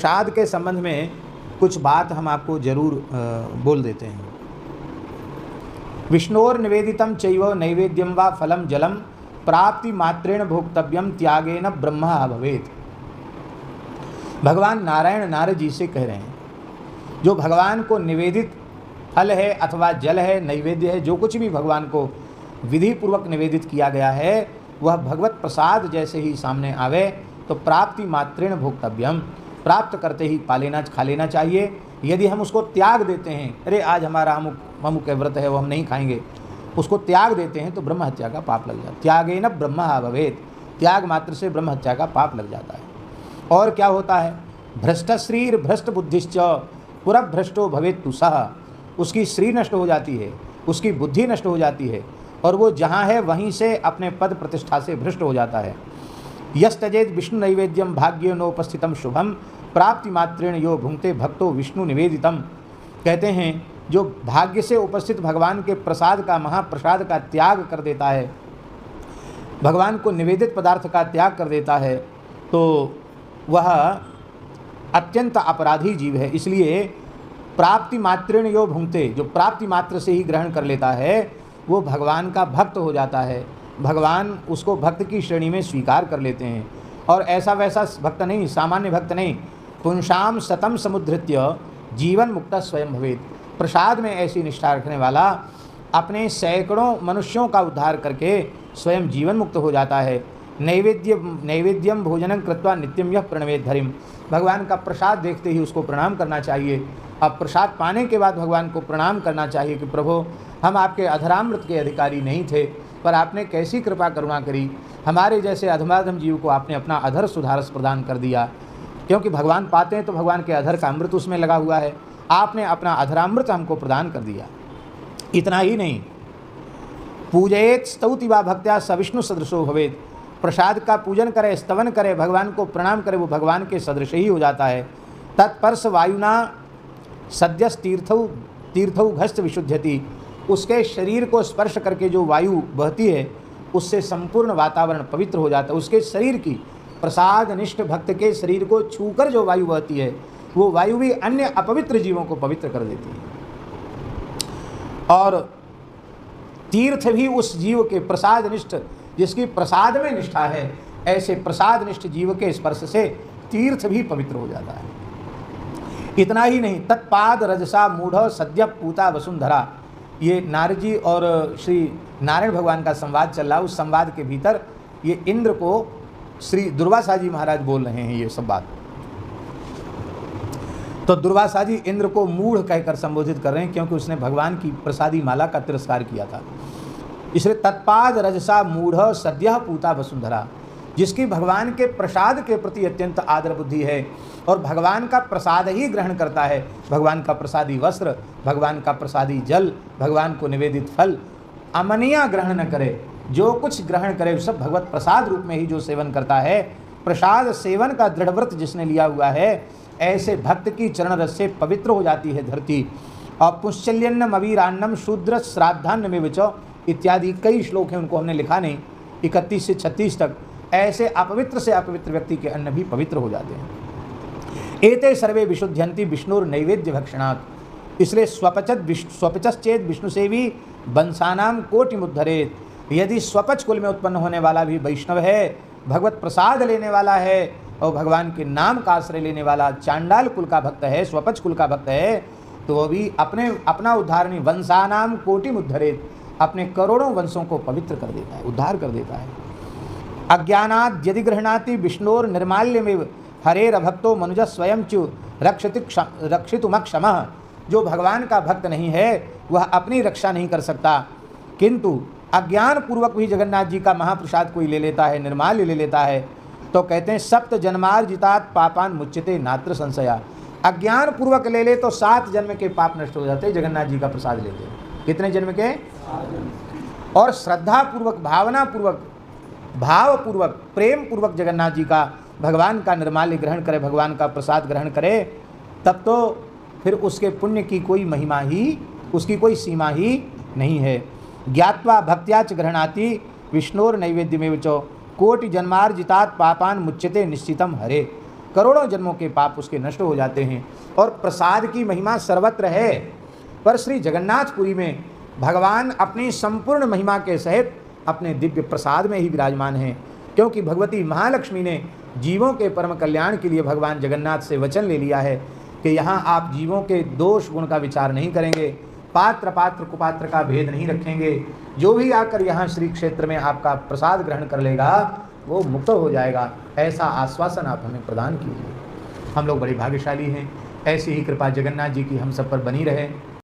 प्रसाद के संबंध में कुछ बात हम आपको जरूर बोल देते हैं। विष्णोर निवेदितम चैव नैवेद्यम वा फलम जलम प्राप्ति मात्रेण भोक्तव्यम त्यागेन ब्रह्म भवेत्। भगवान नारायण नारद जी से कह रहे हैं, जो भगवान को निवेदित फल है अथवा जल है, नैवेद्य है, जो कुछ भी भगवान को विधि पूर्वक निवेदित किया गया है, वह भगवत प्रसाद जैसे ही सामने आवे तो प्राप्ति मात्रेण भोक्तव्यम, प्राप्त करते ही खा लेना चाहिए। यदि हम उसको त्याग देते हैं, अरे आज हमारा अमुक व्रत है वो हम नहीं खाएंगे, उसको त्याग देते हैं तो ब्रह्म हत्या का पाप लग जाता है। त्यागेन ब्रह्म भवेत्, त्याग मात्र से ब्रह्म हत्या का पाप लग जाता है। और क्या होता है, भ्रष्ट श्रीर भ्रष्ट बुद्धिश्च पुरभ्रष्टो भवेत् तु सः, उसकी श्री नष्ट हो जाती है, उसकी बुद्धि नष्ट हो जाती है और वो जहाँ है वहीं से अपने पद प्रतिष्ठा से भ्रष्ट हो जाता है। यस्तजेद विष्णु नैवेद्यम भाग्योनोपस्थितम शुभम प्राप्ति मात्रेण यो भुंक्ते भक्तो विष्णु निवेदितम। कहते हैं जो भाग्य से उपस्थित भगवान के प्रसाद का, महाप्रसाद का त्याग कर देता है, भगवान को निवेदित पदार्थ का त्याग कर देता है, तो वह अत्यंत अपराधी जीव है। इसलिए प्राप्ति मात्रेण यो भुंक्ते, जो प्राप्ति मात्र से ही ग्रहण कर लेता है वो भगवान का भक्त हो जाता है। भगवान उसको भक्त की श्रेणी में स्वीकार कर लेते हैं। और ऐसा वैसा भक्त नहीं, सामान्य भक्त नहीं, पुंसाम सतम समुद्धृत्य जीवन मुक्त स्वयं भवेत्। प्रसाद में ऐसी निष्ठा रखने वाला अपने सैकड़ों मनुष्यों का उद्धार करके स्वयं जीवन मुक्त हो जाता है। नैवेद्यम भोजनं कृत्वा नित्यम यह प्रणवेद धरिम। भगवान का प्रसाद देखते ही उसको प्रणाम करना चाहिए। अब प्रसाद पाने के बाद भगवान को प्रणाम करना चाहिए कि प्रभु, हम आपके अधरामृत के अधिकारी नहीं थे, पर आपने कैसी कृपा करुणा करी, हमारे जैसे अधमाधम जीव को आपने अपना अधर सुधारस प्रदान कर दिया। क्योंकि भगवान पाते हैं तो भगवान के अधर का अमृत उसमें लगा हुआ है, आपने अपना अधरामृत हमको प्रदान कर दिया। इतना ही नहीं, पूजयेत स्तौति वा भक्त्या सविष्णु सदृशो भवेत्। प्रसाद का पूजन करे, स्तवन करे, भगवान को प्रणाम करे, वो भगवान के सदृश ही हो जाता है। तत्पर्श वायुना सद्यस तीर्थौ घस्त विशुद्ध्यति। उसके शरीर को स्पर्श करके जो वायु बहती है उससे संपूर्ण वातावरण पवित्र हो जाता है। उसके शरीर की, प्रसाद निष्ठ भक्त के शरीर को छूकर जो वायु बहती है वो वायु भी अन्य अपवित्र जीवों को पवित्र कर देती है। और तीर्थ भी उस जीव के प्रसाद निष्ठ, जिसकी प्रसाद में निष्ठा है, ऐसे प्रसाद निष्ठ जीव के स्पर्श से तीर्थ भी पवित्र हो जाता है। इतना ही नहीं, तत्पाद रजसा मूढ़ सद्य पूता वसुंधरा। ये नारद जी और श्री नारायण भगवान का संवाद चल रहा है। उस संवाद के भीतर ये इंद्र को श्री दुर्वासा जी महाराज बोल रहे हैं ये सब बात। तो दुर्वासा जी इंद्र को मूढ़ कहकर संबोधित कर रहे हैं, क्योंकि उसने भगवान की प्रसादी माला का तिरस्कार किया था। इसलिए तत्पाद रजसा मूढ़ सद्यः पूता वसुंधरा, जिसकी भगवान के प्रसाद के प्रति अत्यंत आदर बुद्धि है और भगवान का प्रसाद ही ग्रहण करता है, भगवान का प्रसादी वस्त्र, भगवान का प्रसादी जल, भगवान को निवेदित फल अमनिया ग्रहण न करे, जो कुछ ग्रहण करे सब भगवत प्रसाद रूप में ही जो सेवन करता है, प्रसाद सेवन का दृढ़ व्रत जिसने लिया हुआ है, ऐसे भक्त की चरण रस से पवित्र हो जाती है धरती। और पुष्चल्यन्नम अवीरान्नम शूद्र श्राद्धान्न में विचो इत्यादि कई श्लोक हैं, उनको हमने लिखा नहीं, 31 से 36 तक। ऐसे अपवित्र से अपवित्र व्यक्ति के अन्न भी पवित्र हो जाते हैं। एते सर्वे विशुद्ध्यन्ति विष्णुर नैवेद्य भक्षणात्। इसलिए स्वपचश्चेत विष्णु सेवी वंशानाम कोटि मुद्धरेत। यदि स्वपच कुल में उत्पन्न होने वाला भी वैष्णव है, भगवत प्रसाद लेने वाला है और भगवान के नाम का आश्रय लेने वाला चांडाल कुल का भक्त है, स्वपच कुल का भक्त है, तो वो भी अपना उद्धार नहीं, वंशानाम कोटि मुद्धरेत, अपने करोड़ों वंशों को पवित्र कर देता है, उद्धार कर देता है। अज्ञानाद् यदि गृह्णाति विष्णोर निर्माल्यमेव हरेर भक्तो मनुज स्वयं चु रक्षितुमक्षमः। जो भगवान का भक्त नहीं है वह अपनी रक्षा नहीं कर सकता, किंतु अज्ञान पूर्वक भी जगन्नाथ जी का महाप्रसाद कोई ले लेता है, निर्माल्य ले लेता है, तो कहते हैं सप्त जन्मार्जितात् पापान मुच्यते नात्र संशया। अज्ञान पूर्वक ले ले तो 7 जन्म के पाप नष्ट हो जाते हैं, जगन्नाथ जी का प्रसाद लेते हैं। कितने जन्म के? और श्रद्धा पूर्वक, भावना पूर्वक, भाव पूर्वक, प्रेम पूर्वक जगन्नाथ जी का, भगवान का निर्माल्य ग्रहण करे, भगवान का प्रसाद ग्रहण करे, तब तो फिर उसके पुण्य की कोई महिमा ही, उसकी कोई सीमा ही नहीं है। ज्ञात्वा भक्त्याच ग्रहणाति विष्णोर नैवेद्यमेव च कोटि जन्मार्जितात् पापान मुच्यते निश्चितम हरे। करोड़ों जन्मों के पाप उसके नष्ट हो जाते हैं। और प्रसाद की महिमा सर्वत्र है, पर श्री जगन्नाथपुरी में भगवान अपनी संपूर्ण महिमा के सहित अपने दिव्य प्रसाद में ही विराजमान हैं, क्योंकि भगवती महालक्ष्मी ने जीवों के परम कल्याण के लिए भगवान जगन्नाथ से वचन ले लिया है कि यहाँ आप जीवों के दोष गुण का विचार नहीं करेंगे, पात्र पात्र कुपात्र का भेद नहीं रखेंगे, जो भी आकर यहाँ श्री क्षेत्र में आपका प्रसाद ग्रहण कर लेगा वो मुक्त हो जाएगा। ऐसा आश्वासन आप हमें प्रदान कीजिए। हम लोग बड़े भाग्यशाली हैं, ऐसी ही कृपा जगन्नाथ जी की हम सब पर बनी रहे।